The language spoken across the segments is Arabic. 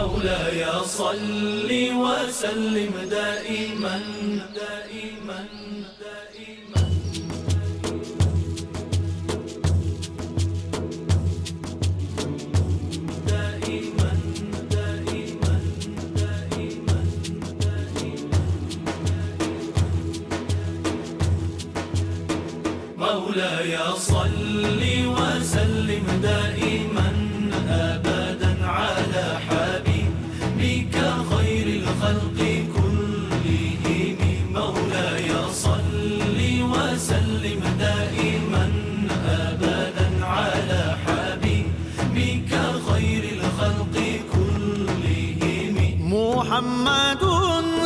مولاي صل وسلم دائما دائما دائما دائما دائما دائما دائما مولاي صل وسلم دائما أبدا على حبيبك خير الخلق كلهم. مولاي صل وسلم دائما أبدا على حبيبك خير الخلق كلهم. محمد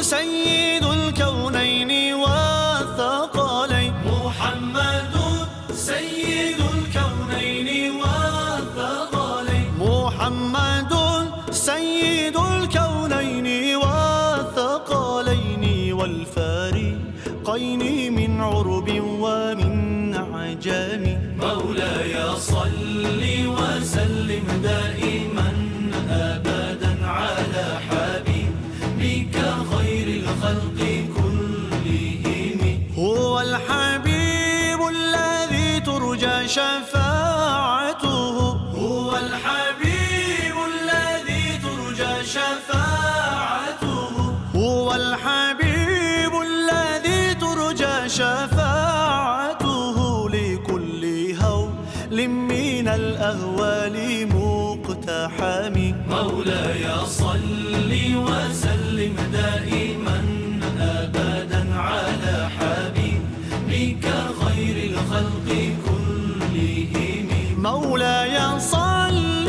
سيد الكونين والثقلين. محمد سيد الكونين والثقلين. محمد سيد الكونين والثقلين والفارقين من عرب ومن عجم. مولاي صل وسلم دائما أبدا على حبيبك خير الخلق كلهم. هو الحبيب الذي ترجى شفاعته. هو الحبيب الذي ترجى شفاعته. هو الحبيب الذي ترجى شفاعته لكل هول من الأهوال مقتحم. مولاي صل وسلم دائما أبدا على حبيبك خير الخلق كلهم. مولاي صل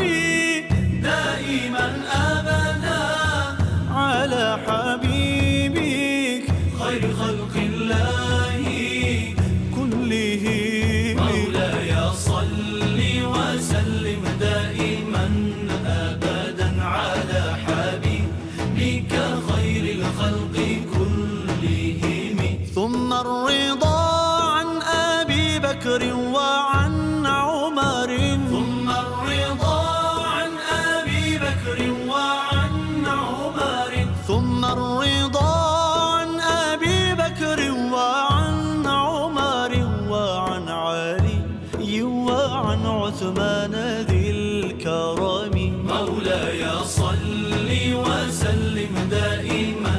دائما أبدا على حبيبك خير خلق الله كلهم. مولاي صل وسلم دائما أبدا على حبيبك خير الخلق كلهم. ثم الرضا عن أبي بكر وعن عمر. ثم الرضا عن أبي بكر وعن عمر. ثم الرضا عن أبي بكر وعن عمر وعن علي وعن عثمان ذي الكرم. مولاي صل وسلم دائما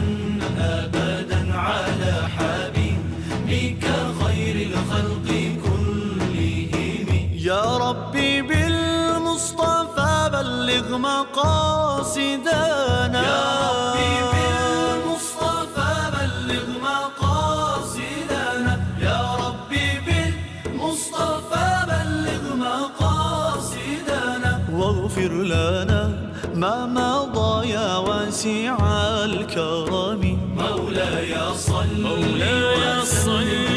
أبدا على حبيبك خير الخلق كلهم. يا ربي بالمصطفى بلغ مقاصدنا. يا ربي بالمصطفى بلغ مقاصدنا. يا ربي بالمصطفى بلغ مقاصدنا. واغفر لنا ما مضى يا واسع الكرم. مولاي صل مولاي صل